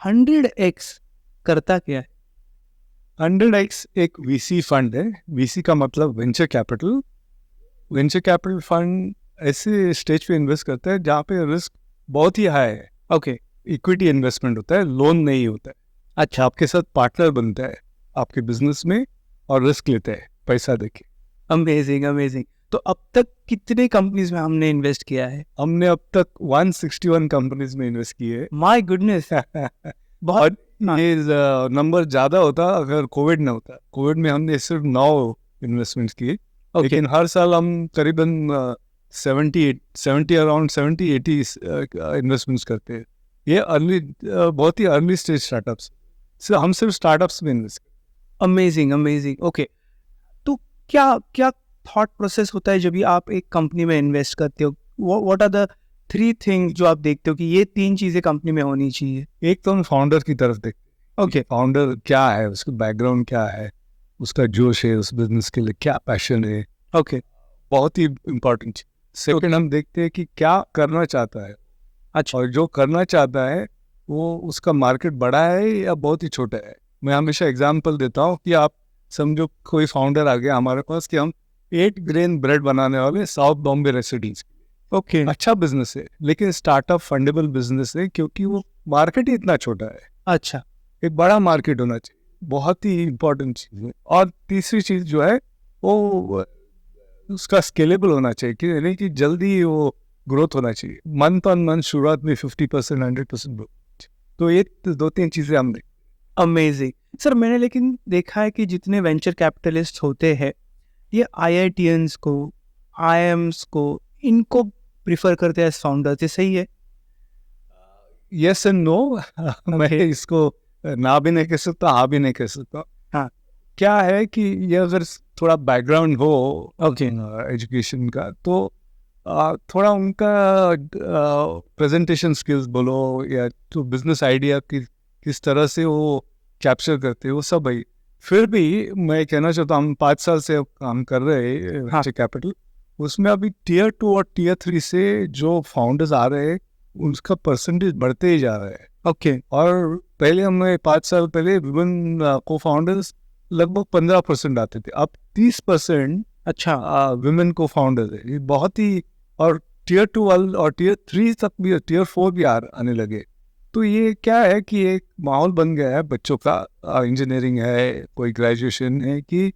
100x करता क्या है? 100x एक वीसी फंड है। वीसी का मतलब venture capital. Venture capital fund ऐसे स्टेज पे इन्वेस्ट करता है जहाँ पे रिस्क बहुत ही हाई है। ओके, इक्विटी इन्वेस्टमेंट होता है, लोन नहीं होता है। अच्छा, आपके साथ पार्टनर बनता है आपके बिजनेस में और रिस्क लेता है पैसा देके। Amazing amazing. तो अब तक कितने कंपनीज में हमने इन्वेस्ट किया है? हमने अब तक 161 कंपनीज में इन्वेस्ट किए माय गुडनेस, बहुत। और ये नंबर ज्यादा होता अगर कोविड ना होता। कोविड में हमने सिर्फ 9 इन्वेस्टमेंट किए। ओके, लेकिन हर साल हम करीबन 70 अराउंड 70-80 इन्वेस्टमेंट्स करते हैं। ये अर्ली बहुत ही अर्ली स्टेज स्टार्टअप्स। हम सिर्फ स्टार्टअप्स में इन्वेस्ट। Amazing amazing. ओके, तो क्या क्या थॉट प्रोसेस होता है जब भी आप एक कंपनी में इन्वेस्ट करते हो? व्हाट आर द 3 थिंग्स जो आप देखते हो कि ये 3 चीजें कंपनी में होनी चाहिए? एक तो हम फाउंडर की तरफ देखते हैं। ओके, फाउंडर क्या है, उसका बैकग्राउंड क्या है, उसका जोश है, उस बिजनेस के लिए क्या पैशन है। ओके, बहुत ही इम्पोर्टेंट। सेकंड हम देखते हैं कि क्या करना चाहता है। अच्छा, और जो करना चाहता है वो उसका मार्केट बड़ा है या बहुत ही छोटा है। मैं हमेशा एग्जांपल देता हूँ कि आप समझो कोई फाउंडर आ गया हमारे पास कि हम 8 ग्रेन ब्रेड बनाने वाले साउथ बॉम्बे रेसिडेंट्स। ओके, अच्छा बिजनेस है लेकिन स्टार्टअप फंडेबल बिजनेस है क्योंकि वो मार्केट ही इतना छोटा है। अच्छा, एक बड़ा मार्केट होना चाहिए, बहुत ही इम्पोर्टेंट चीज़ है। और तीसरी चीज़ जो है वो उसका स्केलेबल होना चाहिए कि यानी कि जल्दी वो ग्रोथ होना चाहिए। मंथ ऑन मंथ शुरुआत में 50% 100% ग्रोथ। तो ये 2-3 चीज़ें हम देख। अमेजिंग। सर, मैंने लेकिन देखा है कि जितने वेंचर कैपिटलिस्ट होते हैं ये आईआईटीएंस को, आईएम्स को, इनको प्रिफर करते हैं एज फाउंडर्स, ये सही है? Yes and no. मैं Okay. इसको ना भी नहीं कह सकता, हाँ भी नहीं कह सकता। हाँ, क्या है कि ये अगर थोड़ा बैकग्राउंड हो ओके, एजुकेशन का तो थोड़ा उनका प्रेजेंटेशन स्किल्स बोलो या तो बिजनेस आइडिया की किस तरह से वो कैप्चर करते हैं वो सब है। फिर भी मैं कहना चाहता हूँ हम 5 साल से अब काम कर रहे हैं हाँ, वेंचर कैपिटल। उसमें अभी टियर 2 और टियर 3 से जो फाउंडर्स आ रहे हैं उसका परसेंटेज बढ़ते ही जा रहा है। ओके, और पहले हमें 5 साल पहले विमेन को फाउंडर्स लगभग 15% आते थे, अब 30% अच्छा, विमेन को फाउंडर है। ये बहुत ही। और टियर 2 वाल और टियर 3 तक भी, टियर 4 भी आने लगे। तो ये क्या है कि एक माहौल बन गया है बच्चों का, इंजीनियरिंग है, कोई ग्रेजुएशन है, कि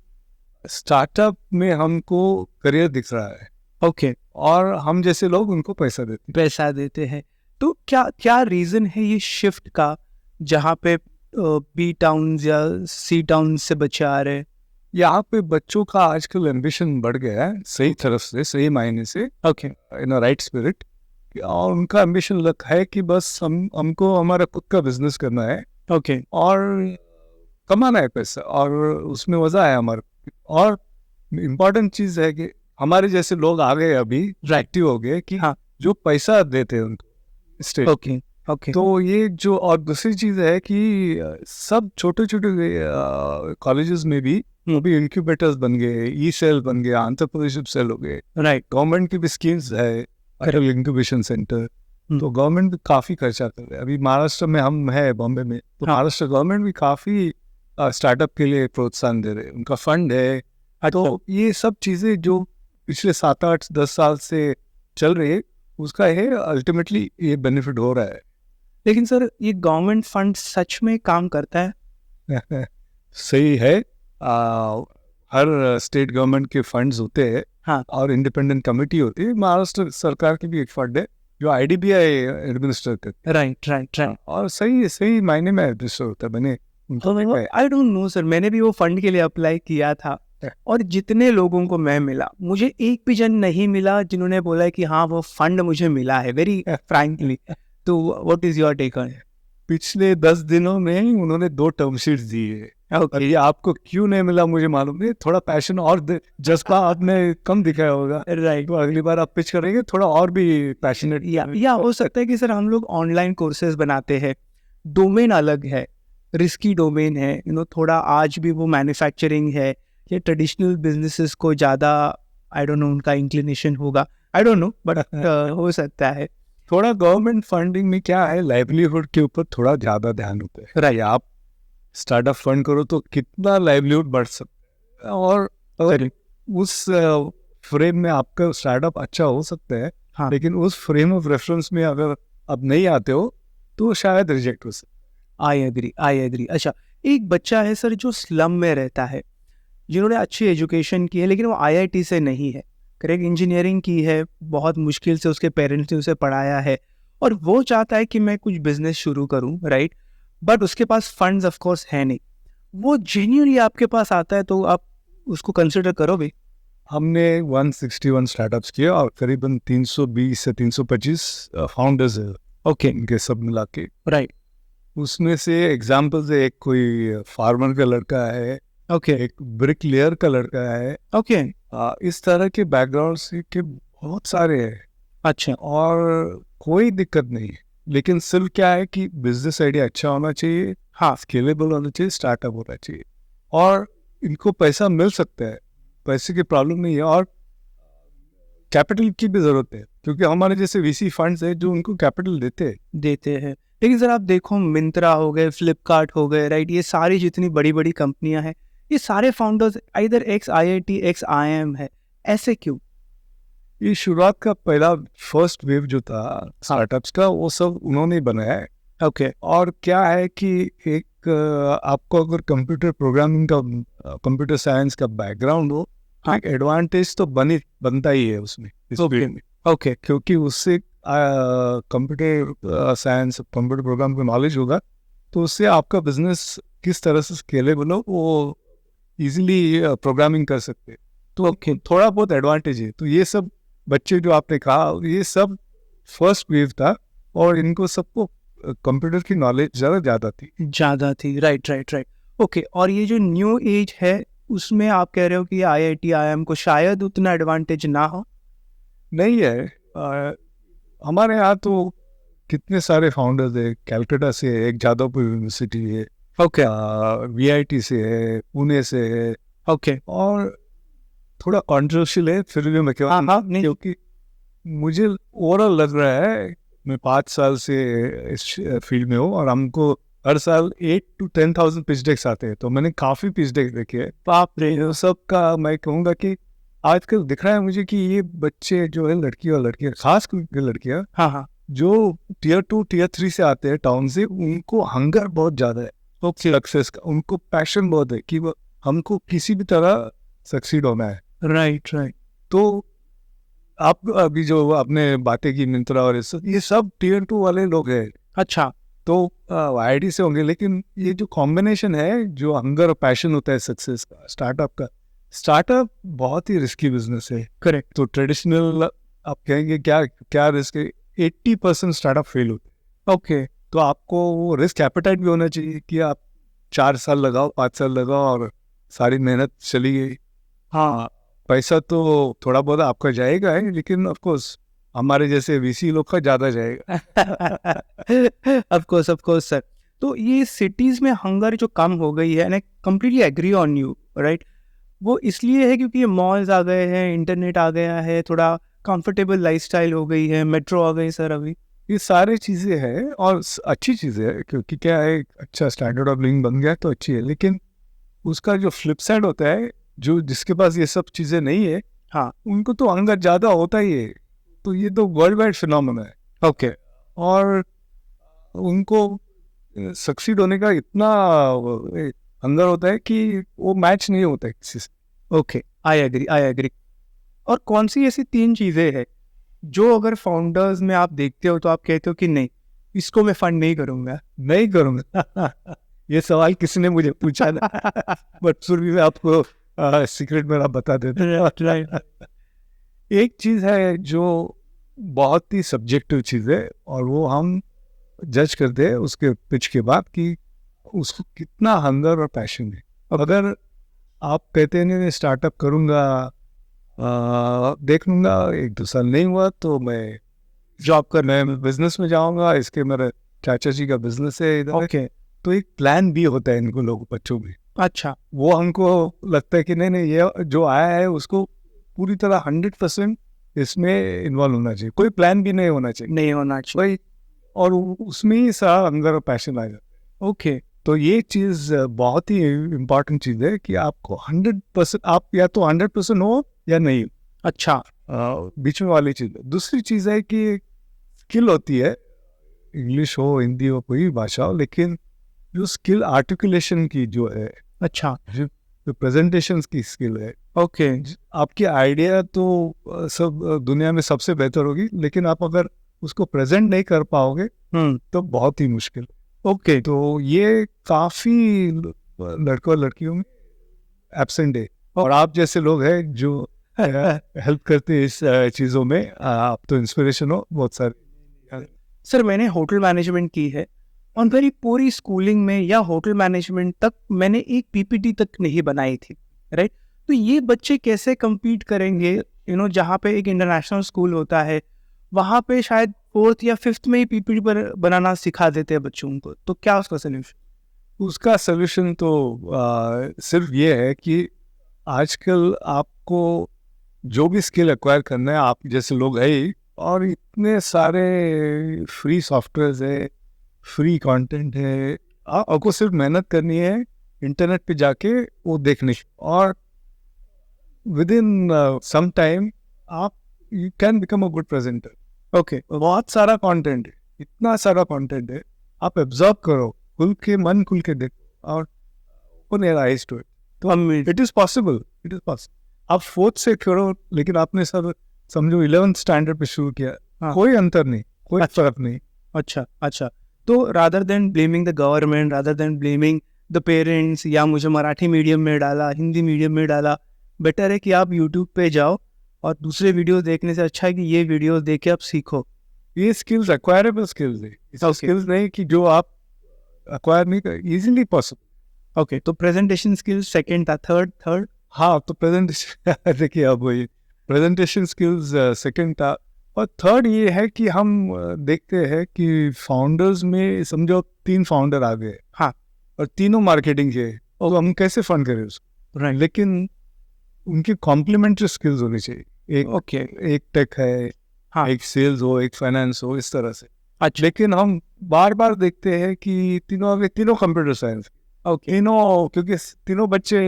स्टार्टअप में हमको करियर दिख रहा है ओके, और हम जैसे लोग उनको पैसा देते हैं। पैसा देते हैं। तो क्या क्या रीजन है ये शिफ्ट का, जहाँ पे बी टाउन या सी टाउन से बच्चे आ रहे हैं? यहाँ पे बच्चों का आजकल एम्बिशन बढ़ गया है सही तरफ से, सही मायने से, okay, in a right spirit. और उनका एम्बिशन है कि बस हमको हमारा खुद का बिजनेस करना है ओके, और कमाना है पैसा और उसमें मजा है हमारा। और इम्पोर्टेंट चीज है कि हमारे जैसे लोग आ गए अभी, एक्टिव हो गए कि हाँ, जो पैसा देते हैं उनको स्टेट। ओके, ओके, तो ये जो, और दूसरी चीज है कि सब छोटे छोटे कॉलेजेस में भी अभी इंक्यूबेटर्स बन गए, ई सेल बन गया, एंटरप्रेन्योरशिप सेल हो गए। राइट, गवर्नमेंट की भी स्कीम्स है, अटल इंक्यूबेशन सेंटर। तो गवर्नमेंट भी काफी खर्चा कर रहा है। अभी महाराष्ट्र में हम है, बॉम्बे में, तो हाँ, महाराष्ट्र गवर्नमेंट भी काफी स्टार्टअप के लिए प्रोत्साहन दे रहे हैं, उनका फंड है। तो ये सब चीजें जो पिछले 7-8-10 साल से चल रही है उसका है अल्टीमेटली ये बेनिफिट हो रहा है। लेकिन सर ये गवर्नमेंट फंड सच में काम करता है? सही है। हर स्टेट गवर्नमेंट के फंड्स होते हैं, हाँ, और इंडिपेंडेंट कमेटी होती है। महाराष्ट्र सरकार की भी एक फंड है जो आईडीबीआई एडमिनिस्टर करती राइट, राइट, है राइट। और सही सही मायने में एडमिनिस्टर होता है। मैंने आई डोंट नो सर, मैंने भी वो फंड के लिए अप्लाई किया था और जितने लोगों को मैं मिला, मुझे एक भी जन नहीं मिला जिन्होंने बोला कि हाँ वो फंड मुझे मिला है, वेरी फ्रैंकली। तो what is your take on? पिछले 10 दिनों में उन्होंने 2 टर्म शीट्स दी है। और ये आपको क्यों नहीं मिला मुझे मालूम नहीं, थोड़ा पैशन और जज्बा आपने कम दिखाया होगा। राइट, तो अगली बार आप पिच करेंगे थोड़ा और भी पैशनेट। या हो सकता है कि सर हम लोग ऑनलाइन कोर्सेज बनाते हैं, डोमेन अलग है, रिस्की डोमेन है, थोड़ा आज भी वो मैन्युफैक्चरिंग है, ये ट्रेडिशनल बिजनेसेस को ज़्यादा, आई डोंट नो उनका इंक्लिनेशन होगा, आई डोंट नो, बट हो सकता है। थोड़ा गवर्नमेंट फंडिंग में क्या है, लाइवलीहुड के ऊपर थोड़ा ज़्यादा ध्यान होता है। राइट। आप स्टार्टअप फंड करो तो कितना लाइवलीहुड बढ़ सकता है, और अगर उस फ्रेम में आपका स्टार्टअप अच्छा हो सकता है, हाँ। लेकिन उस फ्रेम ऑफ रेफरेंस में अगर आप नहीं आते हो तो शायद रिजेक्ट हो सकता आई एग्री। अच्छा, एक बच्चा है सर जो स्लम में रहता है, जिन्होंने अच्छी एजुकेशन की है लेकिन वो आईआईटी से नहीं है, करेक्ट, इंजीनियरिंग की है, बहुत मुश्किल से उसके पेरेंट्स ने उसे पढ़ाया है, और वो चाहता है कि मैं कुछ बिजनेस शुरू करूं, राइट, बट उसके पास फंड्स ऑफ कोर्स है नहीं, वो जेन्युइनली आपके पास आता है तो आप उसको कंसिडर करोगे? हमने 161 स्टार्टअप्स किए और करीबन 320 से 325 फाउंडर्स है ओके। इनके सब मिला के। राइट। उसमें से एग्जाम्पल्स है, एक कोई फार्मर का लड़का है, ओके। एक ब्रिकलेयर का लड़का है, ओके। इस तरह के बैकग्राउंड से के बहुत सारे हैं, अच्छा। और कोई दिक्कत नहीं है। लेकिन सिर्फ क्या है कि बिजनेस आइडिया अच्छा होना चाहिए, हाँ। स्केलेबल होना चाहिए, स्टार्टअप होना चाहिए, और इनको पैसा मिल सकता है, पैसे की प्रॉब्लम नहीं है, और कैपिटल की भी जरूरत है, क्योंकि हमारे जैसे वीसी फंड्स है जो उनको कैपिटल देते हैं। लेकिन सर आप देखो, मिंत्रा हो गए, फ्लिपकार्ट हो गए, राइट, ये सारी जितनी बड़ी बड़ी कंपनियां हैं, ये सारे फाउंडर्स इधर एक्स आईआईटी एक्स आईआईएम है, ऐसे क्यों? ये शुरुआत का पहला फर्स्ट वेव जो था स्टार्टअप्स का, वो सब उन्होंने बनाया है। ओके। और क्या है कि एक आपको अगर कंप्यूटर प्रोग्रामिंग का, कंप्यूटर साइंस का बैकग्राउंड हो, हाँ। एक एडवांटेज तो बनता ही है उसमें, इस Okay. फील्ड में, ओके। क्योंकि उससे कंप्यूटर साइंस, कंप्यूटर प्रोग्राम का नॉलेज होगा, तो उससे आपका बिजनेस किस तरह से स्केलेबल हो वो इजीली प्रोग्रामिंग कर सकते हैं। तो थोड़ा बहुत एडवांटेज है। तो ये सब बच्चे जो आपने कहा, ये सब फर्स्ट वेव था, और इनको सबको कंप्यूटर की नॉलेज ज़्यादा थी। राइट। ओके, और ये जो न्यू एज है उसमें आप कह रहे हो कि आईआईटी आईआईएम को शायद उतना एडवांटेज ना हो? नहीं है। हमारे यहाँ तो कितने सारे फाउंडर्स है, कैलकाटा से है, एक जादवपुर यूनिवर्सिटी है, ओके। वीआईटी से है, पुणे से है, ओके। और थोड़ा कॉन्ट्रोवर्शियल है, फिर भी मैं हाँ हाँ, नहीं, क्योंकि मुझे ओवरऑल लग रहा है, मैं 5 साल से इस फील्ड में हूँ, और हमको हर साल 8 to 10,000 पिच डेक्स आते हैं, तो मैंने काफ़ी पिच डेक देखे हैं। बाप रे। इन सब का मैं कहूँगा कि आजकल दिख रहा है मुझे कि ये बच्चे जो है, लड़कियाँ खास करके लड़कियाँ, हाँ हाँ। जो टियर 2 टियर 3 से आते हैं टाउन से, उनको हंगर बहुत ज़्यादा है सक्सेस का, उनको पैशन बहुत है कि वो हमको किसी भी तरह सक्सीड होना है। राइट। तो आप अभी जो आपने बातें की मिंत्रा और ये सब टियर 2 वाले लोग हैं, अच्छा। तो आईआईटी से होंगे, लेकिन ये जो कॉम्बिनेशन है, जो हंगर और पैशन होता है सक्सेस का, स्टार्टअप बहुत ही रिस्की बिजनेस है। करेक्ट। तो ट्रेडिशनल आप कहेंगे क्या रिस्क है, 80% स्टार्टअप फेल होते हैं। ओके। तो आपको वो रिस्क एपेटाइट भी होना चाहिए कि आप 4 साल लगाओ, 5 साल लगाओ, और सारी मेहनत चली गई। हाँ। पैसा तो थोड़ा बहुत आपका जाएगा है, लेकिन ऑफ कोर्स हमारे जैसे वीसी लोग का ज़्यादा जाएगा। Of course sir. तो ये सिटीज में हंगर जो कम हो गई है, and I completely agree on you, right, वो इसलिए है क्योंकि ये मॉल्स आ गए हैं, इंटरनेट आ गया है, थोड़ा कंफर्टेबल लाइफस्टाइल हो गई है, मेट्रो आ गई सर अभी। ये सारी चीज़ें हैं, और अच्छी चीज़ें हैं, क्योंकि क्या है, अच्छा स्टैंडर्ड ऑफ लिविंग बन गया है तो अच्छी है, लेकिन उसका जो फ्लिप साइड होता है, जो जिसके पास ये सब चीज़ें नहीं है, हाँ। उनको तो हंगर ज़्यादा होता ही है। तो ये तो वर्ल्ड वाइड फिनोमेना है। ओके। और उनको सक्सीड होने का इतना हंगर होता है कि वो मैच नहीं होता है किसी से। Okay, I agree. और कौन सी ऐसी 3 चीज़ें हैं जो अगर फाउंडर्स में आप देखते हो तो आप कहते हो कि नहीं, इसको मैं फंड नहीं करूँगा? ये सवाल किसी ने मुझे पूछा ना, बट फिर भी मैं आपको सीक्रेट मेरा बता देता हूँ। राइट। एक चीज़ है जो बहुत ही सब्जेक्टिव चीज़ है, और वो हम जज करते हैं उसके पिच के बाद कि उसको कितना हंगर और पैशन है। अगर आप कहते हैं नहीं स्टार्टअप करूँगा, देख लूँगा, 1-2 साल नहीं हुआ तो मैं मैं बिजनेस में जाऊँगा, इसके मेरे चाचा जी का बिजनेस है इधर। ओके। तो एक प्लान भी होता है इनको लोग बच्चों में। अच्छा। वो हमको लगता है कि नहीं ये जो आया है उसको पूरी तरह 100% इसमें इन्वॉल्व होना चाहिए, कोई प्लान भी नहीं होना चाहिए नहीं होना चाहिए। भाई, और उसमें ही सारा अंदर पैशन आ जाता ओके, है। तो ये चीज़ बहुत ही इम्पोर्टेंट चीज़ है कि आपको 100%, आप या तो 100% हो या नहीं हो, अच्छा, बीच में वाली चीज़ है। दूसरी चीज़ है कि स्किल होती है, इंग्लिश हो हिंदी हो कोई भाषा हो, लेकिन जो स्किल आर्टिकुलेशन की जो है, अच्छा, जो प्रेजेंटेशन की स्किल है, ओके, आपकी आइडिया तो सब दुनिया में सबसे बेहतर होगी, लेकिन आप अगर उसको प्रेजेंट नहीं कर पाओगे तो बहुत ही मुश्किल। ओके, तो ये काफ़ी लड़कों और लड़कियों में एब्सेंट है, और आप जैसे लोग हैं जो हेल्प करते हैं इस चीज़ों में, आप तो इंस्पिरेशन हो बहुत सारे। सर मैंने होटल मैनेजमेंट की है और मेरी पूरी स्कूलिंग में या होटल मैनेजमेंट तक मैंने एक पीपीटी तक नहीं बनाई थी, राइट। तो ये बच्चे कैसे compete करेंगे, जहाँ पे एक इंटरनेशनल स्कूल होता है, वहाँ पे शायद 4th या 5th में ही पीपीटी पर बनाना सिखा देते हैं बच्चों को, तो क्या उसका सोल्यूशन? उसका सोल्यूशन तो सिर्फ ये है कि आजकल आपको जो भी स्किल एक्वायर करना है, आप जैसे लोग है ही, और इतने सारे फ्री सॉफ्टवेयर है, फ्री कंटेंट है, आपको सिर्फ मेहनत करनी है, इंटरनेट पे जाके वो देखने, और विद इन सम टाइम आप you can become a good presenter. Okay, बहुत सारा कंटेंट है, इतना सारा कंटेंट है, आप एब्जॉर्ब करो, खुल के मन खुल के देखो, और open your eyes to it, तो it is possible, it is possible. आप 4th से करो, लेकिन आपने सब समझो 11th स्टैंडर्ड पे शुरू किया, हाँ। कोई अंतर नहीं, कोई अच्छा। फर्क नहीं। अच्छा, अच्छा, तो rather than blaming the government, rather than blaming the parents, या मुझे मराठी मीडियम में डाला, हिंदी मीडियम में डाला, बेटर है कि आप यूट्यूब पे जाओ और दूसरे वीडियो देखने से अच्छा है कि ये वीडियो देख के आप सीखो। ये स्किल्स एक्वायरेबल स्किल्स है, Okay. स्किल्स नहीं कि जो आप एक्वायर नहीं कर, इजीली पॉसिबल। ओके, तो प्रेजेंटेशन स्किल्स सेकंड था, थर्ड हाँ, तो प्रेजेंटेशन देखिए, अब वही प्रेजेंटेशन स्किल्स सेकंड था, और थर्ड ये है कि हम देखते हैं कि फाउंडर्स में समझो 3 फाउंडर आ गए, हाँ, और तीनों मार्केटिंग के, तो हम कैसे फंड करें उसको, राइट, लेकिन उनकी कॉम्प्लीमेंट्री स्किल्स होनी चाहिए। एक ओके, एक टेक है, हाँ, एक सेल्स हो, एक फाइनेंस हो, इस तरह से। अच्छा, लेकिन हम बार बार देखते हैं कि तीनों आ गए, तीनों कंप्यूटर साइंस, ओके, तीनों, क्योंकि तीनों बच्चे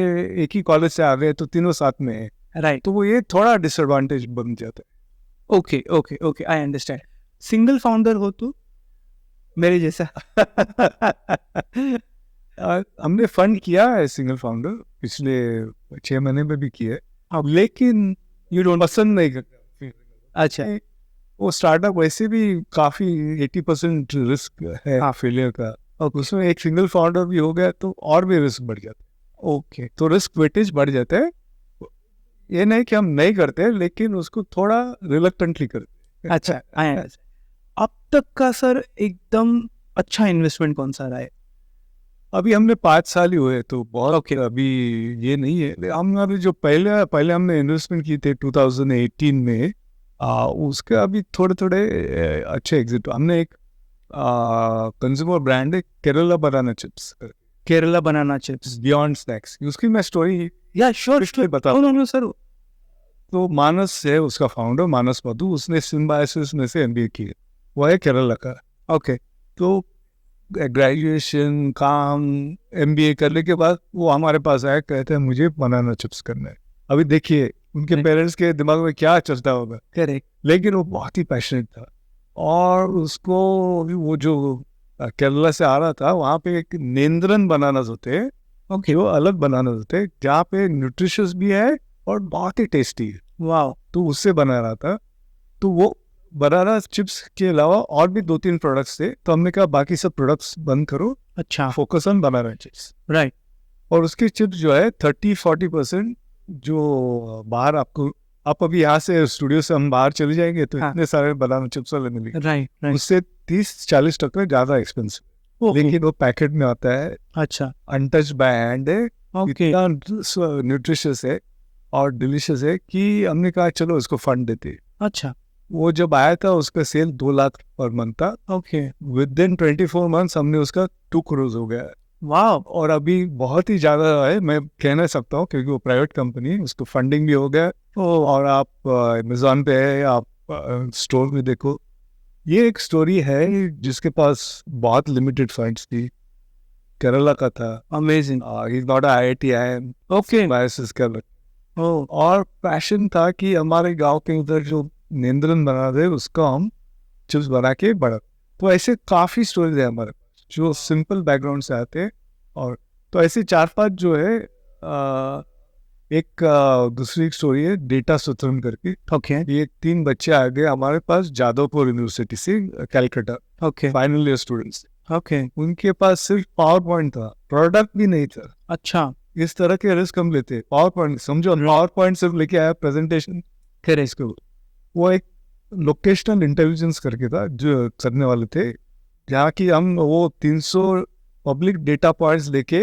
एक ही कॉलेज से आ गए, तो तीनों साथ में है, राइट, तो वो ये थोड़ा डिसएडवांटेज बन जाता है। Okay, okay, okay, I understand. Single founder हो तो मेरे जैसा हमने फंड किया है सिंगल फाउंडर, पिछले 6 महीने में भी किए, हाँ। लेकिन यू डोंट, पसंद नहीं करता। अच्छा, वो स्टार्टअप वैसे भी काफी 80% रिस्क है हाँ। फेलियर का, ओके, उसमें एक सिंगल फाउंडर भी हो गया तो और भी रिस्क बढ़ जाता है। ओके, तो रिस्क वेटेज बढ़ जाता है। ये नहीं कि हम नहीं करते, लेकिन उसको थोड़ा रिलक्टेंटली करते। अच्छा, आई अंडरस्टैंड। अब तक का सर एकदम अच्छा इन्वेस्टमेंट कौन सा रहा है? अभी हमने 5 साल ही हुए, तो बहुत Okay. अभी ये नहीं है। हम अभी जो पहले हमने इन्वेस्टमेंट की थे 2018 में, उसके अभी थोड़े अच्छे एग्जिट। हमने एक कंज्यूमर ब्रांड है, Kerala banana chips, Kerala banana chips, beyond snacks, उसकी मैं स्टोरी या श्योर, इसलिए बता। नो सर, तो मानस है उसका फाउंडर, मानस मधु, उसने सिम्बायोसिस में से MBA की है, वो है केरला का। ओके, तो ग्रेजुएशन, काम, MBA करने के बाद वो हमारे पास आया, कहते हैं मुझे बनाना चिप्स करना है। अभी देखिए उनके नहीं। पेरेंट्स के दिमाग में क्या चलता होगा, करेक्ट, लेकिन वो बहुत ही पैशनेट था, और उसको वो जो केरला से आ रहा था, वहाँ पे एक नेंद्रन बनानास होते हैं, ओके, वो अलग बनानास होते हैं, जहाँ पे न्यूट्रिशियस भी है और बहुत ही टेस्टी है, वाओ, तो उससे बना रहा था। तो वो बनाना चिप्स के अलावा और भी 2-3 प्रोडक्ट्स थे, तो हमने कहा बाकी सब प्रोडक्ट्स बंद करो, अच्छा, focus on banana chips. Right, और उसकी चिप्स जो है 30-40% जो बाहर आपको, आप अभी यहाँ से स्टूडियो से हम बाहर चले जाएंगे तो हाँ। इतने सारे बनाना चिप्स वाले मिलेंगे, राइट, राइट, उससे 30-40% ज़्यादा एक्सपेंसिव, लेकिन वो पैकेट में आता है, अच्छा, अनटच्ड बाय हैंड है, ओके, इतना न्यूट्रिशियस है और डिलीशियस है कि हमने कहा चलो इसको फंड देते हैं। अच्छा, वो जब आया था उसका सेल 2 लाख पर मंथ था, ओके, विद इन 24 मंथ्स हमने उसका 2 करोड़ हो गया। वाह, और अभी बहुत ही ज़्यादा है, मैं कह नहीं सकता हूँ क्योंकि वो प्राइवेट कंपनी है, उसको फंडिंग भी हो गया। और आप अमेजोन पे है, आप स्टोर में देखो। ये एक स्टोरी है जिसके पास बहुत लिमिटेड फंड्स थी, केरला का था। Amazing, he is not IIT IIM, okay, Biosys कर, ओ, और पैशन था कि हमारे गांव के उधर जो नेंद्रन बना दे उसको हम चिप्स बना के बड़ा। तो ऐसे काफ़ी स्टोरीज है हमारे पास जो सिंपल बैकग्राउंड से आते हैं। और तो ऐसे 4-5 जो है, एक दूसरी स्टोरी है डेटा सुत्रन करके। ओके, ये 3 बच्चे आ गए हमारे पास जादवपुर यूनिवर्सिटी से, Calcutta, okay, final year students. Okay, उनके पास सिर्फ पावर पॉइंट था, प्रोडक्ट भी नहीं था। अच्छा, इस तरह के रिस्क हम लेते, पावर पॉइंट समझो, पावर पॉइंट सिर्फ लेके आया प्रेजेंटेशन करेक्ट, इसको। वो एक लोकेशनल इंटेलिजेंस करके था जो करने वाले थे, जहाँ की हम वो 300 पब्लिक डेटा पॉइंट्स लेके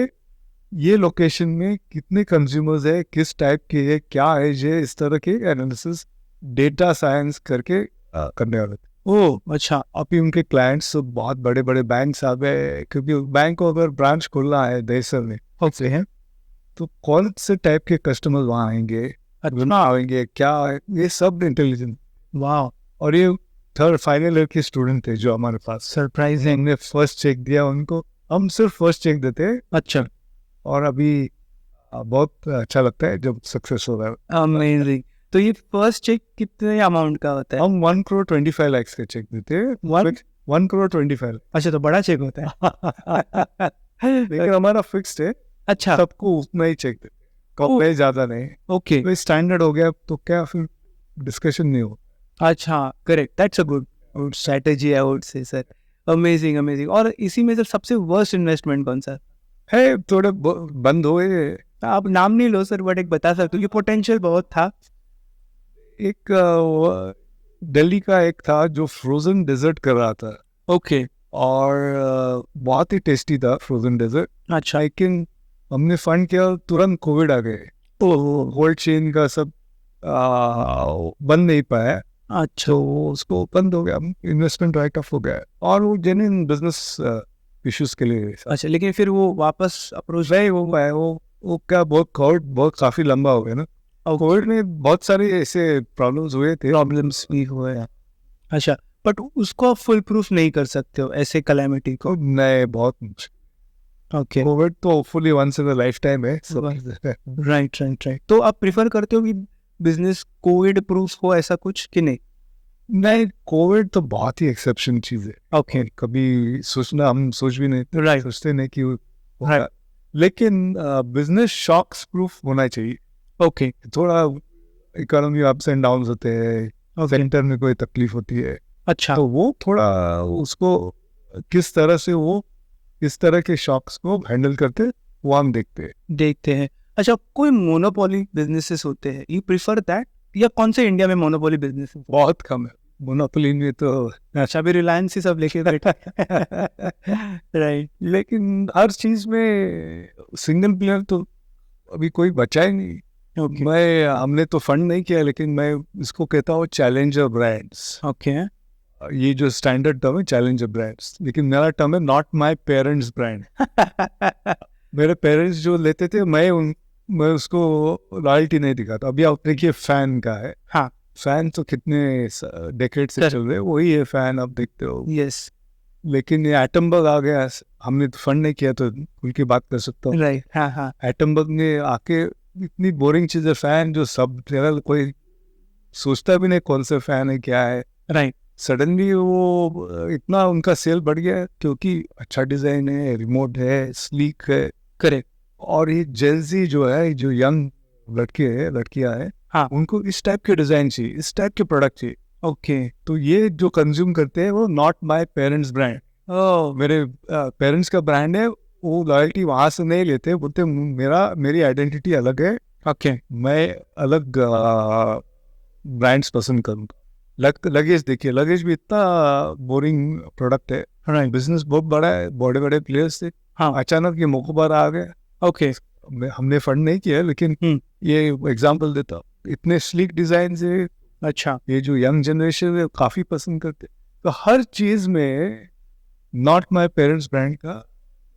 ये लोकेशन में कितने कंज्यूमर्स है, किस टाइप के है, क्या है, ये इस तरह के एनालिसिस डेटा साइंस करके करने वाले थे। ओ, अच्छा, अभी उनके क्लाइंट्स बहुत बड़े बड़े बैंक्स आ गए, क्योंकि बैंक को अगर ब्रांच खोलना है देशर में ओके है, तो कौन से टाइप के कस्टमर वहाँ आएंगे, अच्छा, आएंगे, क्या है, ये सब इंटेलिजेंस। वाह, और ये थर्ड फाइनल ईयर के स्टूडेंट थे जो हमारे पास। सरप्राइजिंग, हमने फर्स्ट चेक दिया उनको, हम सिर्फ फर्स्ट चेक देते हैं। अच्छा, और अभी बहुत अच्छा लगता है जब सक्सेस हो रहा है। अमेजिंग। तो ये फर्स्ट चेक कितने अमाउंट का होता है? हम 1,25,00,000 का चेक देते हैं। 1,25,00,000। अच्छा, तो बड़ा चेक होता है। लेकिन हमारा फिक्स्ड है, अच्छा, सबको उतना ही चेक देते हैं, कम नहीं, ज्यादा नहीं। ओके, तो स्टैंडर्ड हो गया तो क्या फिर डिस्कशन नहीं हो। अच्छा, correct, that's a good strategy I would say sir. Amazing, amazing. और इसी में सर सबसे वर्स्ट इन्वेस्टमेंट कौन सा? है थोड़े बंद हुए। आप नाम नहीं लो सर, बट एक बता सकते हो कि पोटेंशियल बहुत था। एक दिल्ली का एक था जो फ्रोजन डेजर्ट कर रहा था, ओके, और बहुत ही टेस्टी था फ्रोजन डेजर्ट। अच्छा, लेकिन हमने फंड किया, तुरंत कोविड आ गए, ओह, कोल्ड चेन का सब बंद नहीं पाया, अच्छा, तो उसको बंद हो गया, इन्वेस्टमेंट राइट ऑफ हो गया, और वो जेन्युइन बिजनेस इश्यूज के लिए। अच्छा, लेकिन फिर वो वापस अप्रोच नहीं हो पाया, वो क्या, बहुत कोविड बहुत काफी लंबा हो गया ना। कोविड में बहुत सारे ऐसे प्रॉब्लम्स हुए थे। प्रॉब्लम्स भी हुए हैं। अच्छा, बट उसको आप फुल प्रूफ नहीं कर सकते हो ऐसे कैलेमिटी को। नहीं, बहुत मुश्किल। ओके, कोविड तो hopefully once in a lifetime है। Right, right, right. तो आप प्रिफर करते हो कि बिजनेस कोविड प्रूफ हो, ऐसा कुछ कि नहीं? नहीं, कोविड तो बहुत ही एक्सेप्शन चीज है। ओके, कभी सोचना, हम सोच भी नहीं, राइट, सोचते नहीं कि होगा। राइट, लेकिन बिजनेस शॉक्स प्रूफ होना चाहिए। ओके, थोड़ा इकोनॉमी अप्स एंड डाउन्स होते हैं, सेंटर में कोई तकलीफ होती है, अच्छा, तो वो थोड़ा उसको किस तरह से वो इस तरह के शॉक्स को हैंडल करते वो हम देखते हैं। अच्छा, कोई मोनोपोली बिजनेसेस होते हैं, यू प्रिफर दैट, या कौन से इंडिया में मोनोपोली बिजनेस? बहुत कम है मोनोपोली में तो। अच्छा, भी रिलायंस ही सब लेके बैठा। राइट, लेकिन हर चीज में सिंगल प्लेयर तो अभी कोई बचा ही नहीं। ओके, हमने तो फंड नहीं किया, लेकिन मैं इसको कहता हूँ चैलेंजर ब्रांड्स। ओके, ये जो स्टैंडर्ड टर्म है चैलेंजर ब्रांड्स, लेकिन मेरा टर्म है नॉट माय पेरेंट्स ब्रांड। मेरे पेरेंट्स जो लेते थे, मैं उसको लॉयल्टी नहीं दिखाता। अभी आप देखिए फैन का है, हाँ, फैन तो कितने डेकेड से चल रहे, वही है फैन, आप देखते हो। यस, लेकिन ये एटमबर्ग आ गया, हमने तो फंड नहीं किया, तो खुल के बात कर सकता हूँ। राइट, हाँ, हाँ, एटमबर्ग ने आके इतनी बोरिंग चीज है, फैन जो सब जगह कोई सोचता भी नहीं कौन सा फैन है, क्या है। राइट, सडनली वो इतना उनका सेल बढ़ गया क्योंकि अच्छा डिजाइन है, रिमोट है, स्लीक है। करेक्ट, और ये जेंजी जो है, जो यंग लड़के हैं, लड़कियां हैं, हाँ, उनको इस टाइप के डिजाइन चाहिए, इस टाइप के प्रोडक्ट चाहिए। ओके, तो ये जो कंज्यूम करते हैं वो नॉट माय पेरेंट्स ब्रांड, ओह, मेरे पेरेंट्स का ब्रांड है, वो लॉयल्टी वहां से नहीं लेते, बोलते मेरी आइडेंटिटी अलग है, ओके, मैं अलग ब्रांड्स पसंद करूँगा। लगेज देखिए, लगेज भी इतना बोरिंग प्रोडक्ट है। राइट, बिजनेस बहुत बड़ा है, बड़े बड़े प्लेयर्स थे, हाँ, अचानक ये मुखबर आ गया। ओके, हमने फंड नहीं किया, लेकिन ये एग्जांपल देता हूँ, इतने स्लीक डिजाइन से अच्छा, ये जो यंग जनरेशन है काफी पसंद करते। तो हर चीज में नॉट माय पेरेंट्स ब्रांड का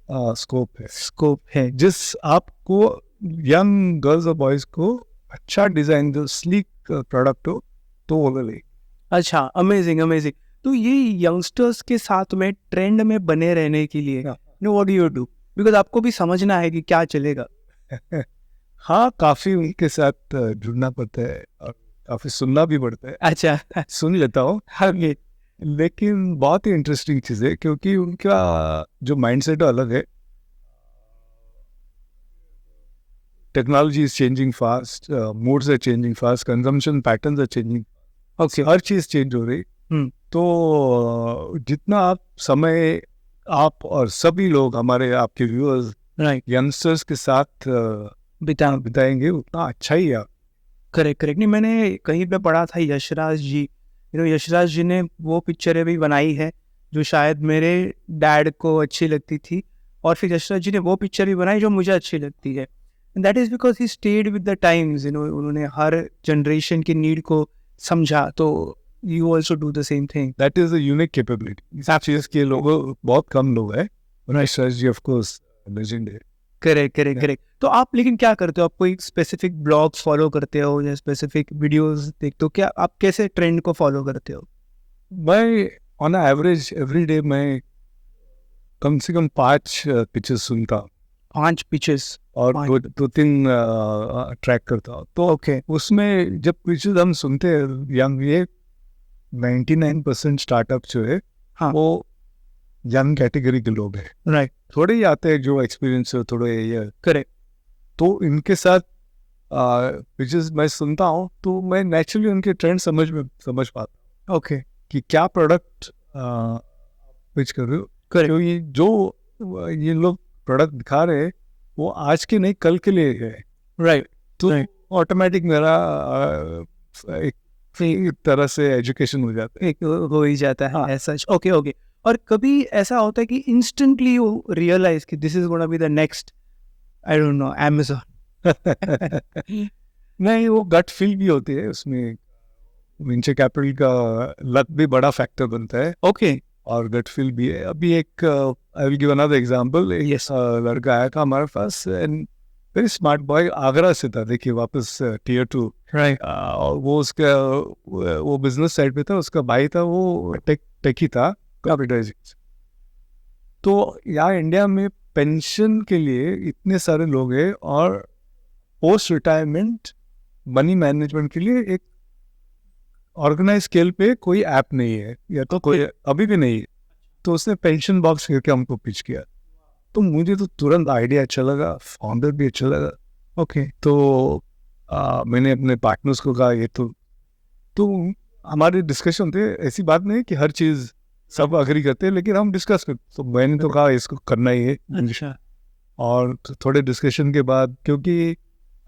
स्कोप है, स्कोप है। जिस आपको यंग गर्ल्स और बॉयज को अच्छा डिजाइन जो स्लीक प्रोडक्ट हो तो वो ले। अच्छा, अमेजिंग अमेजिंग। तो ये यंगस्टर्स के साथ में ट्रेंड में बने रहने के लिए know what do you do, because आपको भी समझना है कि क्या चलेगा। हाँ, काफी उनके साथ जुड़ना पड़ता है और काफी सुनना भी पड़ता है। अच्छा, सुन लेता हूँ, आगे। लेकिन बहुत ही इंटरेस्टिंग चीज़ है क्योंकि उनका जो माइंडसेट अलग है। Technology is changing fast, moods are changing fast, consumption patterns are changing, okay. हर चीज़ चेंज हो रही। तो जितना आप समय आप और सभी लोग हमारे आपके व्यूअर्स राइट, यंगस्टर्स के साथ बिताएंगे उतना अच्छा ही है। Correct correct. नहीं, मैंने कहीं पे पढ़ा था यशराज जी, यशराज जी ने वो पिक्चरें भी बनाई है जो शायद मेरे डैड को अच्छी लगती थी, और फिर यशराज जी ने वो पिक्चर भी बनाई जो मुझे अच्छी लगती है। And that is because he stayed with the times, उन्होंने हर जनरेशन की नीड को समझा। तो you also do the same thing. That is a unique capability. इस चीज़ के लोग बहुत कम लोग हैं। यशराज जी ऑफ कोर्स लेजेंड है। Correct correct correct. तो आप लेकिन क्या करते हो? आप कोई स्पेसिफिक ब्लॉग फॉलो करते हो या स्पेसिफिक वीडियोस देखते हो? क्या आप कैसे ट्रेंड को फॉलो करते हो? मैं ऑन एवरेज एवरी डे मैं कम से कम 5 पिक्चर्स सुनता हूँ 5 पिचेस और 2-3 ट्रैक करता हूँ। तो ओके। उसमें जब पिक्चर्स हम सुनते हैं यंग, ये 99% स्टार्टअप जो है हाँ। वो यंग कैटेगरी के लोग हैं। राइट, थोड़े ही आते हैं जो एक्सपीरियंस है, थोड़े ये। करेक्ट। तो इनके साथ पिक्चर्स मैं सुनता हूँ तो मैं नेचुरली उनके ट्रेंड समझ पाता ओके, हूँ कि क्या प्रोडक्ट पिच कर रहे हो। करेक्ट। क्योंकि जो ये लोग प्रोडक्ट दिखा रहे हैं वो आज के नहीं कल के लिए है। राइट, तो Right. ऑटोमेटिक मेरा एक तरह से एजुकेशन हो जाता है। एक हो ही जाता है हाँ। ऐसा। Okay okay. और कभी ऐसा होता है कि इंस्टेंटली यू रियलाइज कि this is gonna be the next, I don't know, Amazon? नहीं, वो गट फील भी होती है उसमें। वेंचर कैपिटल का लक भी बड़ा फैक्टर बनता है ओके। और गट फील भी है। अभी एक I will give another example. एक लड़का आया था हमारे पास, and very smart boy, Agra से था। देखिए वापस टियर 2। राइट, और वो उसका वो बिजनेस साइड पे था, उसका भाई था वो टेकी था, कंप्यूटराइजिंग। तो यहाँ इंडिया में पेंशन के लिए इतने सारे लोग हैं और पोस्ट रिटायरमेंट मनी मैनेजमेंट के लिए एक ऑर्गेनाइज स्केल पे कोई ऐप नहीं है, या तो कोई अभी भी नहीं है। तो उसने पेंशन बॉक्स करके हमको पिच किया। तो मुझे तो तुरंत आइडिया अच्छा लगा, फाउंडर भी अच्छा लगा। ओके। तो मैंने अपने पार्टनर्स को कहा ये तो हमारे डिस्कशन थे। ऐसी बात नहीं कि हर चीज़ सब अग्री करते हैं, लेकिन हम डिस्कस करते। तो मैंने तो कहा इसको करना ही है। अच्छा, और थोड़े डिस्कशन के बाद, क्योंकि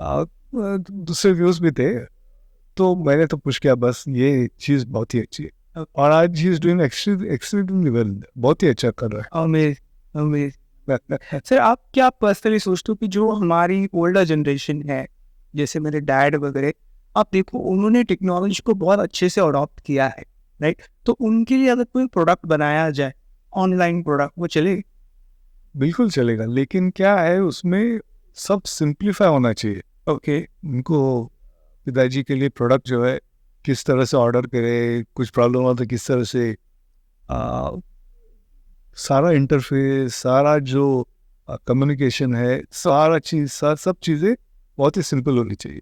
दूसरे व्यूज़ भी थे, तो मैंने तो पुश किया बस ये चीज़ बहुत ही अच्छी है। और आज he is doing extremely well, बहुत ही अच्छा कर रहा है। Amazing amazing. सर, आप क्या पर्सनली सोचते हो कि जो हमारी ओल्डर जनरेशन है, जैसे मेरे डैड वगैरह, आप देखो उन्होंने टेक्नोलॉजी को बहुत अच्छे से अडॉप्ट किया है, राइट? तो उनके लिए अगर कोई प्रोडक्ट बनाया जाए, ऑनलाइन प्रोडक्ट, वो चलेगा? बिल्कुल चलेगा, लेकिन क्या है उसमें सब सिंप्लीफाई होना चाहिए। ओके। उनको पिताजी के लिए प्रोडक्ट जो है किस तरह से ऑर्डर करे, कुछ प्रॉब्लम हो तो किस तरह से सारा इंटरफेस, सारा जो कम्युनिकेशन है, सारा चीज़ सब चीज़ें बहुत ही सिंपल होनी चाहिए।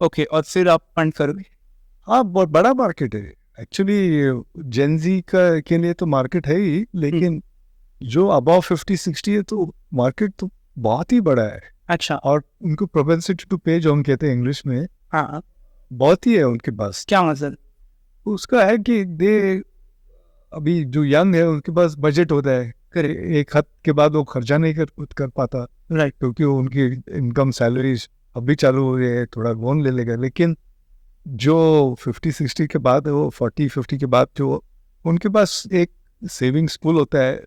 ओके, और फिर आप फंड करोगे? हाँ, बहुत बड़ा मार्केट है एक्चुअली। जेनजी का के लिए तो मार्केट है ही, लेकिन जो अबाव 50-60 है तो मार्केट तो बहुत ही बड़ा है। अच्छा। और उनको प्रोपेंसिटी टू पे जो हम कहते हैं इंग्लिश में, हाँ, बहुत ही है उनके पास। क्या मतलब? उसका है कि अभी जो यंग है उनके पास बजट होता है, एक हद के बाद वो खर्चा नहीं कर पाता, राइट, क्योंकि उनकी इनकम सैलरीज अभी चालू हो रही है, थोड़ा लोन ले लेगा। लेकिन जो 50-60 के बाद है, वो 40-50 के बाद जो उनके पास एक सेविंग्स पूल होता है,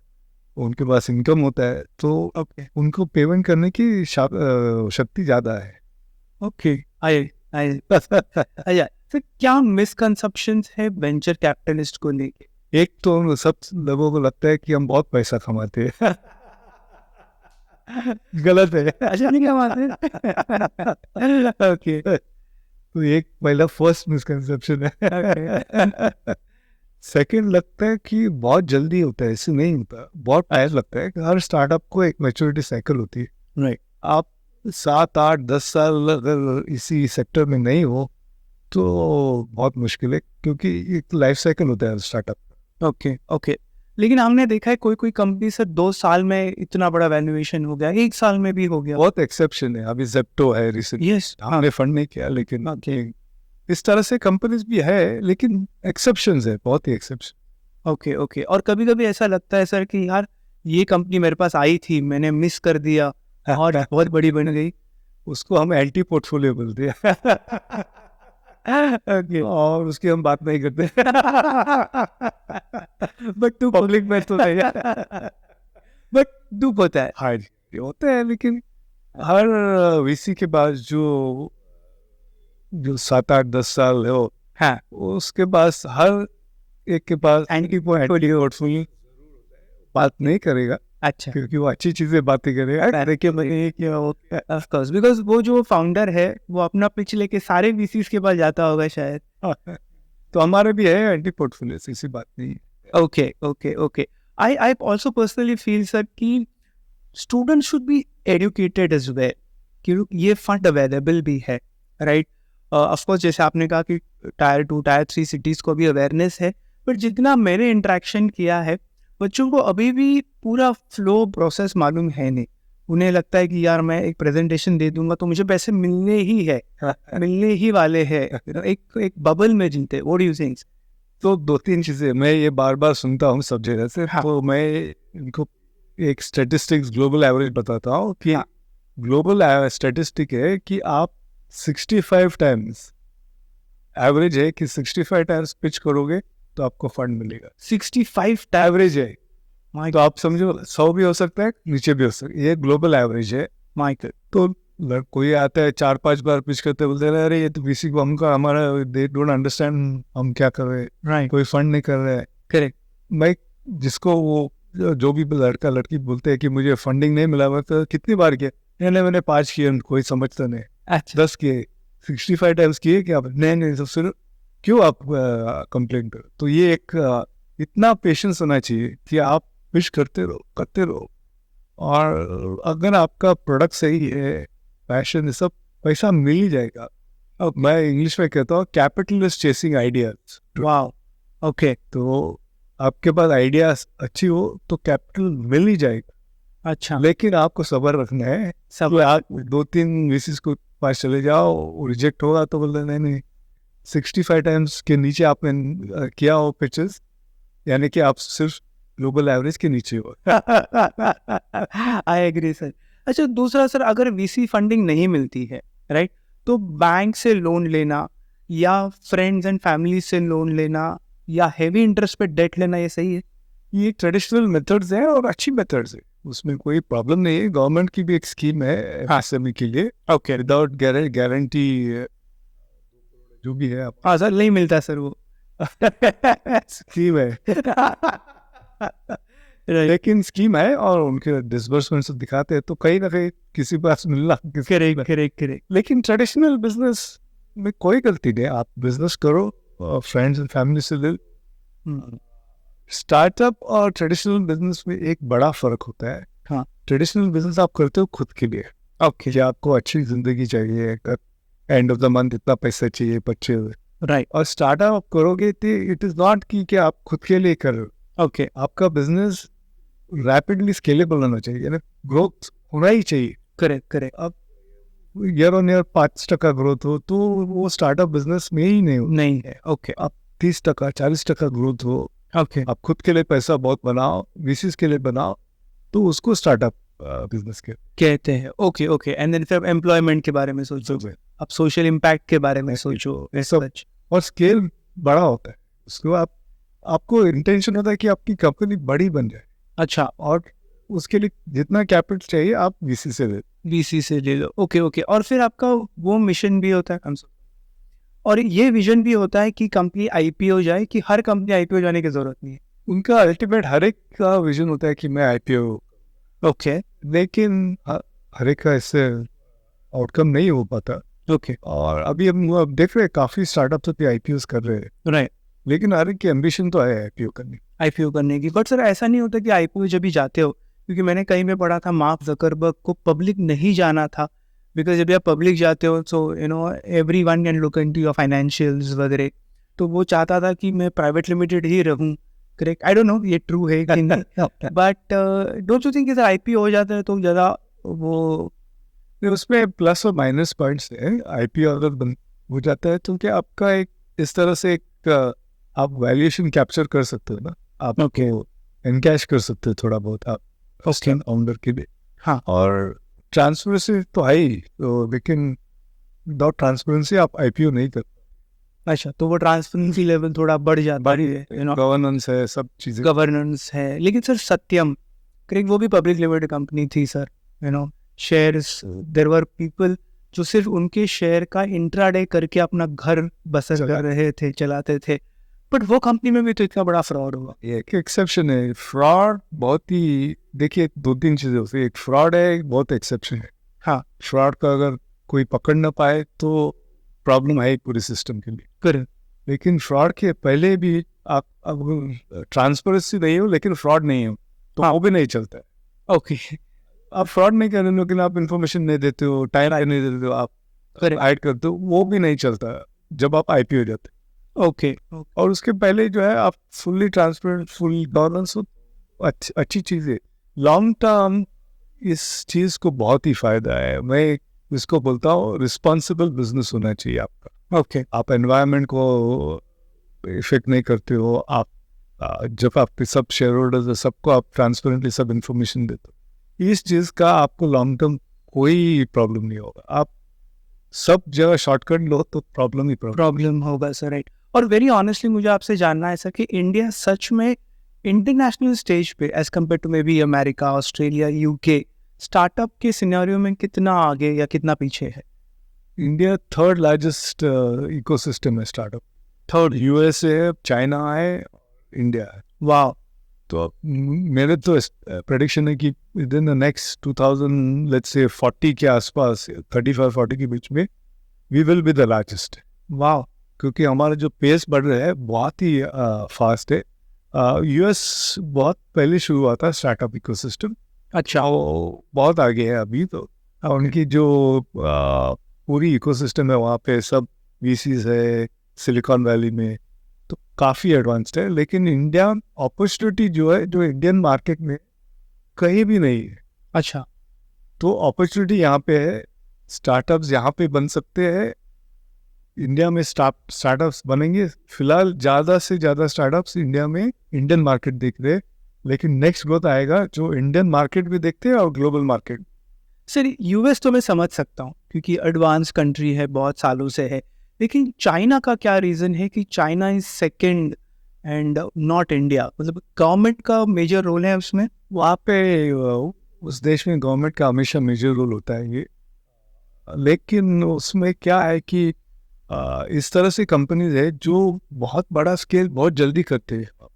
उनके पास इनकम होता है, तो ओके उनको पेमेंट करने की शक्ति ज़्यादा है। ओके। आई अच्छा, फिर क्या मिसकंसेप्शंस है वेंचर कैपिटलिस्ट को लेके? एक तो सब लोगों को लगता है कि हम बहुत पैसा कमाते हैं। गलत है। अच्छा नहीं क्या बात है? ओके तो एक पहला फर्स्ट मिसकंसेप्शन है। सेकंड लगता है कि बहुत जल्दी होता है, ऐसे नहीं होता, बहुत टाइम लगता है। हर स्टार्टअप को एक मैच्योरिटी साइकिल होती है। राइट आप 7 8 10 साल अगर इसी सेक्टर में नहीं हो तो बहुत मुश्किल है, क्योंकि एक लाइफ साइकिल होता है स्टार्टअप। Okay okay. लेकिन हमने देखा है कोई कोई कंपनी से 2 साल में इतना बड़ा वैल्यूएशन हो गया, 1 साल में भी हो गया। बहुत एक्सेप्शन है, अभी जेप्टो है रिसेंटली, यस हमने फंड नहीं किया, लेकिन ओके इस तरह से कंपनीज भी है, लेकिन एक्सेप्शंस है, बहुत ही एक्सेप्शन। Okay okay. और कभी कभी ऐसा लगता है सर कि यार ये कंपनी मेरे पास आई थी, मैंने मिस कर दिया और बहुत बड़ी बन गई। उसको हम एंटी पोर्टफोलियो बोलते हैं। ओके और उसकी हम बात नहीं करते। बट तू पब्लिक में तो नहीं है। बट तू पता है हाँ जी, ये होता है, लेकिन हर वीसी के पास जो जो 7 8 10 साल है वो, हाँ उसके पास हर एक के पास एंटी पोर्टफोलियो बात नहीं करेगा, अच्छा क्योंकि वो अच्छी चीजें बातें करेगा। देखिए मैंने क्या ऑफ कोर्स बिकॉज वो जो फाउंडर है वो अपना पिच लेके सारे वीसीज के पास जाता होगा शायद। तो हमारे भी है एंटी पोर्टफोलियो, ऐसी बात नहीं है। Okay okay okay. I also personally feel sir कि student should be educated as well, कि ये फंड अवेलेबल भी है, राइट। ऑफ कोर्स जैसे आपने कहा कि टायर 2 टायर 3 सिटीज़ को भी अवेयरनेस है, बट जितना मैंने इंटरेक्शन किया है बच्चों को अभी भी पूरा फ्लो प्रोसेस मालूम है नहीं। उन्हें लगता है कि यार मैं एक प्रेजेंटेशन दे दूंगा तो मुझे पैसे मिलने ही है, मिलने ही वाले हैं। एक बबल में जीते। What do you think? तो 2 3 चीजें मैं ये बार बार सुनता हूँ सब जगह से। हाँ। तो मैं इनको एक स्टेटिस्टिक्स ग्लोबल एवरेज बताता हूँ कि हाँ। ग्लोबल स्टेटिस्टिक है कि आप 65 टाइम्स एवरेज है कि 65 टाइम्स पिच करोगे तो आपको फंड मिलेगा। 65 एवरेज है, माइक तो आप समझो 100 भी हो सकता है, नीचे भी हो सकता है, ये ग्लोबल एवरेज है। माइक तो कोई आता है 4 5 बार पिच करते बोलते हैं अरे ये तो वीसी को हमका हमारा दे डोंट अंडरस्टैंड हम क्या कर रहे हैं, राइट कोई फंड नहीं कर रहे हैं। करेक्ट मैं जिसको वो जो भी लड़का लड़की बोलते हैं कि मुझे फंडिंग नहीं मिला, मैं तो कितनी बार किया, मैंने 5 किए, कोई समझता नहीं। अच्छा 10 किए, 65 टाइम्स किए क्या? नहीं तो फिर क्यों आप कंप्लेंट करो? तो ये एक इतना पेशेंस होना चाहिए कि आप पिच करते रहो, और अगर आपका प्रोडक्ट सही है, पैशन, सब, पैसा मिल ही जाएगा। अब मैं इंग्लिश में कहता हूँ capital is chasing ideas. Wow okay तो आपके पास आइडिया अच्छी हो तो कैपिटल मिल ही जाएगा, अच्छा लेकिन आपको सब्र रखना है। सब तो आप 2 3 वीसीज को पास चले जाओ, रिजेक्ट होगा तो बोलते नहीं 65 टाइम्स के नीचे आपने किया हो पिचेस, यानी कि आप सिर्फ ग्लोबल एवरेज के नीचे हो। I agree sir. अच्छा दूसरा सर, अगर वीसी फंडिंग नहीं मिलती है, राइट, तो बैंक से लोन लेना या फ्रेंड्स एंड फैमिली से लोन लेना या हेवी इंटरेस्ट पे डेट लेना, ये सही है? ये ट्रेडिशनल मेथड्स हैं और अच्छी मेथड्स है, उसमें कोई प्रॉब्लम नहीं है। गवर्नमेंट की भी एक स्कीम है एमएसएमई के लिए, ओके विदाउट गारंटी जो भी है हाँ सर, नहीं मिलता सर वो स्कीम है। लेकिन स्कीम है और उनके डिसबर्समेंट से दिखाते हैं, तो कहीं ना कहीं किसी पास मिलना करेक्ट करेक्ट करेक्ट। लेकिन ट्रेडिशनल बिजनेस में कोई गलती नहीं, आप बिजनेस करो, फ्रेंड्स एंड फैमिली से ले। स्टार्टअप और ट्रेडिशनल बिजनेस में एक बड़ा फर्क होता है। हाँ। ट्रेडिशनल बिजनेस आप करते हो खुद के लिए, ओके कि आपको अच्छी जिंदगी चाहिए, एंड ऑफ द मंथ इतना पैसा चाहिए बच्चे, राइट और स्टार्टअप आप करोगे तो इट इज नॉट कि आप खुद के लिए कर रहे हो। ओके आपका बिजनेस रैपिडली स्केलेबल होना चाहिए ना, ग्रोथ होना ही चाहिए। करेक्ट करेक्ट अब ईयर ऑन ईयर 5% ग्रोथ हो तो वो स्टार्टअप बिजनेस में ही नहीं हो। नहीं है। ओके 30% 40% ग्रोथ हो, ओके आप खुद के लिए पैसा बहुत बनाओ, वीसीस के लिए बनाओ, तो उसको स्टार्टअप बिजनेस के कहते हैं। Okay okay. एंड देन फिर एम्प्लॉयमेंट के बारे में सोचो, अब सोशल इम्पैक्ट के बारे में सोचो, सब। और स्केल बड़ा होता है, उसको आपको इंटेंशन होता है कि आपकी कंपनी बड़ी बन जाए। अच्छा, और उसके लिए जितना कैपिटल चाहिए आप वीसी से ले, वीसी से ले लो। Okay okay. और फिर आपका वो मिशन भी होता है और ये विजन भी होता है कि कंपनी आईपीओ जाए, कि हर कंपनी आईपीओ जाने की जरूरत नहीं है? उनका अल्टीमेट हर एक का विजन होता है कि मैं आईपीओ। ओके लेकिन हर एक का इससे आउटकम नहीं हो पाता। ओके, और अभी हम देख रहे हैं काफ़ी स्टार्टअप्स अभी आईपीओ कर रहे हैं, राइट, लेकिन हर एक की एम्बिशन तो है आईपीओ करने की। आईपीओ करने की। बट सर ऐसा नहीं होता कि आईपीओ जब भी जाते हो, क्योंकि मैंने कहीं में पढ़ा था मार्क जकरबर्ग को पब्लिक नहीं जाना था, बिकॉज जब आप पब्लिक जाते हो so every one can look into your financials वगैरह, तो वो चाहता था कि मैं प्राइवेट लिमिटेड ही रहूं। करेक्ट, आई डोंट नो ये ट्रू है कि नहीं, but don't you think IPO हो जाता है तो ज़्यादा वो नहीं, उसमें प्लस और माइनस पॉइंट्स है। आईपीओ अगर हो जाता है तो क्या आपका एक इस तरह से एक आप वैल्यूएशन कैप्चर कर सकते हो ना, आप Okay. एनकैश कर सकते हो थोड़ा बहुत आप Okay. फाउंडर के लिए। हाँ, और ट्रांसपेरेंसी तो है ही, तो लेकिन विदाउट ट्रांसपेरेंसी आप आईपीओ नहीं कर अच्छा, तो वो ट्रांसपेरेंसी लेवल थोड़ा बढ़ जाता है, गवर्नेंस है, सब चीज़ें। गवर्नेंस है। लेकिन सर सत्यम, करेक्ट, वो भी पब्लिक लिमिटेड कंपनी थी sir, shares, there were people जो सिर्फ उनके शेयर का इंट्राडे करके अपना घर बसर कर रहे थे, चलाते थे, बट वो कंपनी में भी तो इतना बड़ा फ्रॉड हुआ। ये एक एक्सेप्शन है। फ्रॉड बहुत ही, देखिए 2-3 चीज़ें होती है, एक फ्रॉड है, एक बहुत एक्सेप्शन है। हाँ, फ्रॉड का अगर कोई पकड़ ना पाए तो प्रॉब्लम है पूरे सिस्टम के लिए। करेक्ट, लेकिन फ्रॉड के पहले भी आप अब ट्रांसपेरेंसी नहीं हो लेकिन फ्रॉड नहीं हो तो हाँ। वो भी नहीं चलता है। ओके, आप फ्रॉड नहीं कर रहे हो लेकिन आप इन्फॉर्मेशन नहीं देते हो, टाइम नहीं देते हो, आप करेक्ट, ऐड करते हो, वो भी नहीं चलता जब आप आईपीओ जाते ओके, हो। और उसके पहले जो है आप फुल्ली ट्रांसपेरेंट, फुल गवर्नेंस हो, अच्छी चीज़ है। लॉन्ग टर्म इस चीज़ को बहुत ही फायदा है। मैं इसको बोलता हूँ रिस्पॉन्सिबल बिजनेस होना चाहिए आपका। ओके, आप एनवायरनमेंट को इफेक्ट नहीं करते हो, आप जब आपके सब शेयर होल्डर्स है सबको आप ट्रांसपेरेंटली सब इंफॉर्मेशन देते हो, इस चीज़ का आपको लॉन्ग टर्म कोई प्रॉब्लम नहीं होगा। आप सब जगह शॉर्टकट लो तो प्रॉब्लम ही प्रॉब्लम होगा सर, राइट। और वेरी ऑनेस्टली मुझे आपसे जानना है सर कि इंडिया सच में इंटरनेशनल स्टेज पे as compared to maybe America, Australia, UK, startup के सिनेरियो में कितना आगे या कितना पीछे है? इंडिया थर्ड लार्जेस्ट इकोसिस्टम है स्टार्टअप। थर्ड? यूएसए है, चाइना है, इंडिया है। वाह, तो मेरे तो प्रेडिक्शन है कि within the next 2000 let's से 40 के आसपास, 35-40 के बीच में we will be the largest. वाह, क्योंकि हमारा जो पेस बढ़ रहा है बहुत ही फास्ट है। यूएस बहुत पहले शुरू हुआ था स्टार्टअप इकोसिस्टम, अच्छा, वो बहुत आगे है अभी तो। और उनकी जो पूरी इकोसिस्टम है वहाँ पे सब वीसीज है सिलिकॉन वैली में, तो काफ़ी एडवांस्ड है। लेकिन इंडिया अपॉर्चुनिटी जो है, जो इंडियन मार्केट में कहीं भी नहीं है। अच्छा, तो अपॉर्चुनिटी यहाँ पे है, स्टार्टअप्स यहाँ पे बन सकते हैं। इंडिया में स्टार्टअप्स बनेंगे। फिलहाल ज़्यादा से ज़्यादा स्टार्टअप्स इंडिया में इंडियन मार्केट देख रहे हैं, लेकिन नेक्स्ट ग्रोथ आएगा जो इंडियन मार्केट भी देखते हैं और ग्लोबल मार्केट। सर यूएस तो मैं समझ सकता हूँ क्योंकि एडवांस कंट्री है, बहुत सालों से है, लेकिन चाइना का क्या रीज़न है कि China is second and not India? मतलब गवर्नमेंट का मेजर रोल है उसमें? वहाँ पे उस देश में गवर्नमेंट का हमेशा मेजर रोल होता है ये। लेकिन उसमें क्या है कि इस तरह से कंपनीज है जो बहुत बड़ा स्केल बहुत जल्दी करते हैं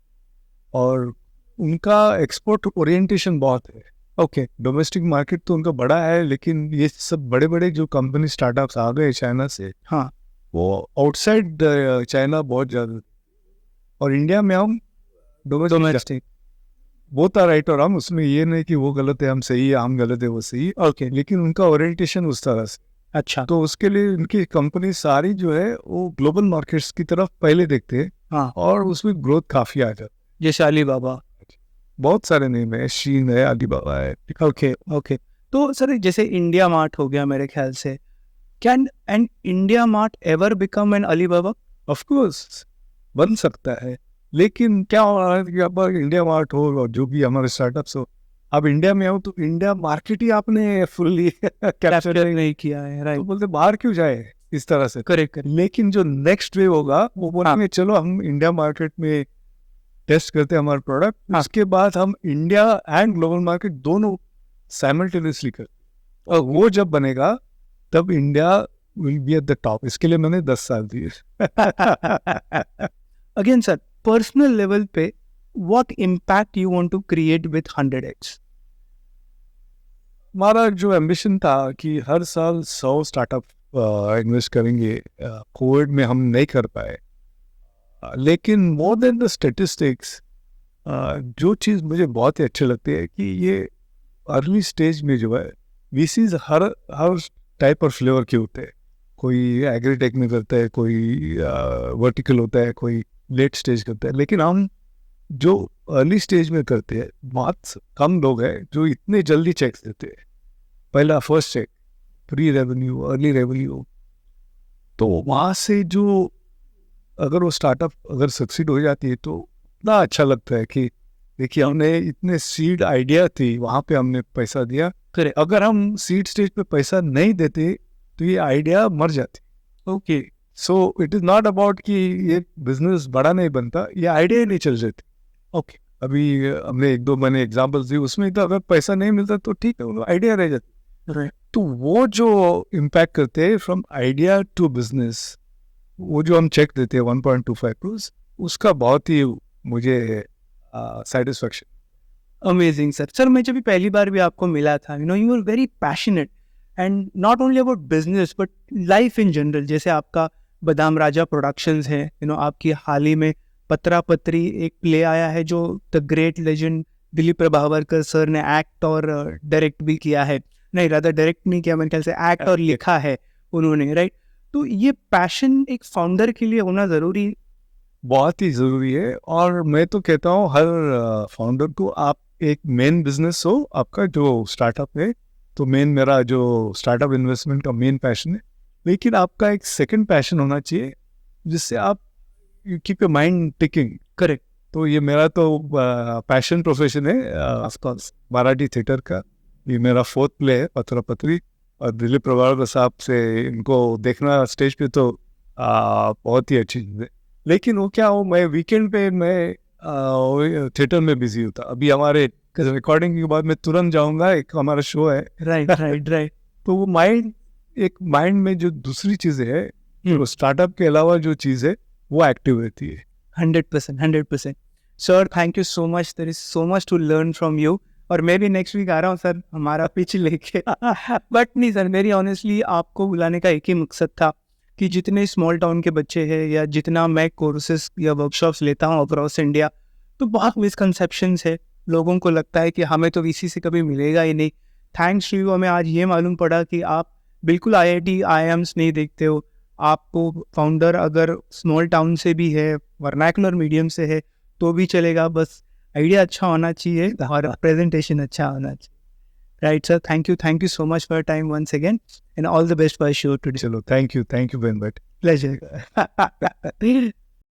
और उनका एक्सपोर्ट ओरिएंटेशन बहुत है। ओके, डोमेस्टिक मार्केट तो उनका बड़ा है, लेकिन ये सब बड़े बड़े जो कंपनी स्टार्टअप्स आ गए चाइना से, हाँ, वो आउटसाइड चाइना बहुत ज़्यादा। और इंडिया में हम डोमेस्टिक, वो था राइट और हम, उसमें ये नहीं कि वो गलत है हम सही है, हम गलत है वो सही है, ओके, लेकिन उनका ओरिएंटेशन उस तरह से। अच्छा, तो उसके लिए उनकी कंपनी सारी जो है वो ग्लोबल मार्केट्स की तरफ पहले देखते हैं हाँ, और उसमें ग्रोथ काफ़ी आ जाती है। जैसे अलीबाबा। बहुत सारे नेम है, शीन है, अलीबाबा है। ओके, ओके, तो सर जैसे इंडिया मार्ट हो गया मेरे ख्याल से, can an India mart ever become an Alibaba? Of course बन सकता है, लेकिन क्या हो रहा है कि अब इंडिया मार्ट हो और जो भी हमारे स्टार्टअप्स हो, अब इंडिया में हो तो इंडिया मार्केट ही आपने फुल्ली कैप्चर नहीं किया है, तो राइट, बोलते बाहर क्यों जाए इस तरह से। करेक्ट, करेक्ट, लेकिन जो नेक्स्ट वेव होगा वो बोलेंगे चलो हम इंडिया मार्केट में टेस्ट करते हैं हमारा प्रोडक्ट, हाँ। उसके बाद हम इंडिया एंड ग्लोबल मार्केट दोनों साइमल्टेनियसली करते। और वो जब बनेगा तब India will be at the top. इसके लिए मैंने 10 साल दिए। अगेन सर, पर्सनल लेवल पे what impact you want to create with 100x? हमारा जो एम्बिशन था कि हर साल 100 स्टार्टअप इन्वेस्ट करेंगे, कोविड में हम नहीं कर पाए। लेकिन मोर देन द स्टेटिस्टिक्स, जो चीज़ मुझे बहुत ही अच्छी लगती है कि ये अर्ली स्टेज में जो है वीसीज हर हर टाइप और फ्लेवर के होते हैं। कोई एग्रीटेक में करता है, कोई वर्टिकल होता है, कोई लेट स्टेज करता है। लेकिन हम जो अर्ली स्टेज में करते हैं, बहुत कम लोग हैं जो इतने जल्दी चेक्स देते हैं। पहला first check, pre revenue, early revenue. तो वहाँ से जो अगर वो स्टार्टअप अगर सक्सीड हो जाती है तो इतना अच्छा लगता है कि देखिए हमने इतने सीड आइडिया थी, वहाँ पे हमने पैसा दिया। फिर अगर हम सीड स्टेज पे पैसा नहीं देते तो ये आइडिया मर जाती। Okay, so it is not about कि ये बिजनेस बड़ा नहीं बनता, ये आइडिया ही नहीं चल जाती। ओके, अभी हमने 1-2 मैंने एग्जाम्पल्स दी, उसमें तो अगर पैसा नहीं मिलता तो ठीक है, वो आइडिया रह जाती। तो वो जो इम्पैक्ट करते हैं फ्रॉम आइडिया टू बिजनेस, वो जो हम चेक देते हैं 1.25 करोड़, उसका बहुत ही मुझे सेटिस्फेक्शन। Amazing sir. सर मैं जब भी पहली बार भी आपको मिला था, you are very passionate and not only about business but life in general. जैसे आपका बादाम राजा प्रोडक्शंस है, आपकी हाल ही में पत्रा पत्री एक प्ले आया है जो the great legend Dilip Prabhavalkar sir ने एक्ट और डायरेक्ट भी किया है। नहीं, रादर डायरेक्ट नहीं किया, मेरे ख्याल से एक्ट और लिखा है उन्होंने, राइट? तो ये पैशन एक फाउंडर के लिए होना ज़रूरी, बहुत ही ज़रूरी है। और मैं तो कहता हूँ हर फाउंडर को, आप एक मेन बिजनेस हो आपका जो स्टार्टअप है, तो मेन मेरा जो स्टार्टअप इन्वेस्टमेंट का मेन पैशन है, लेकिन आपका एक सेकंड पैशन होना चाहिए जिससे आप you keep your mind ticking. Correct. तो ये मेरा तो पैशन प्रोफेशन है, ऑफ कोर्स मराठी थिएटर का। ये मेरा 4th प्ले है, पत्रा पत्री। और दिलीप प्रभावरकर साहब से इनको देखना स्टेज पे तो बहुत ही अच्छी चीज़ है। लेकिन वो क्या हो, मैं वीकेंड पे मैं थिएटर में बिजी होता। अभी हमारे रिकॉर्डिंग के बाद मैं तुरंत जाऊंगा, एक हमारा शो है। Right right right. तो वो माइंड में जो दूसरी चीज़ें है, तो स्टार्टअप के अलावा जो चीज़ है वो एक्टिव रहती है। 100%। Sir thank you so much, there is so much to learn from you. और मैं भी नेक्स्ट वीक आ रहा हूँ सर, हमारा पिच लेके। बट नहीं सर, मेरी ऑनेस्टली आपको बुलाने का एक ही मकसद था कि जितने स्मॉल टाउन के बच्चे हैं या जितना मैं कोर्सेज या वर्कशॉप्स लेता हूँ अक्रॉस इंडिया, तो बहुत मिसकंसेप्शंस है। लोगों को लगता है कि हमें तो वीसी से कभी मिलेगा ही नहीं। थैंक्स टू यू हमें आज ये मालूम पड़ा कि आप बिल्कुल IIT IIMs नहीं देखते हो। आपको फाउंडर अगर स्मॉल टाउन से भी है, वर्नाकुलर मीडियम से है तो भी चलेगा, बस आइडिया अच्छा होना चाहिए और प्रेजेंटेशन अच्छा होना चाहिए। Right sir, thank you so much for time once again and all the best for show today. चलो, thank you very much. Pleasure.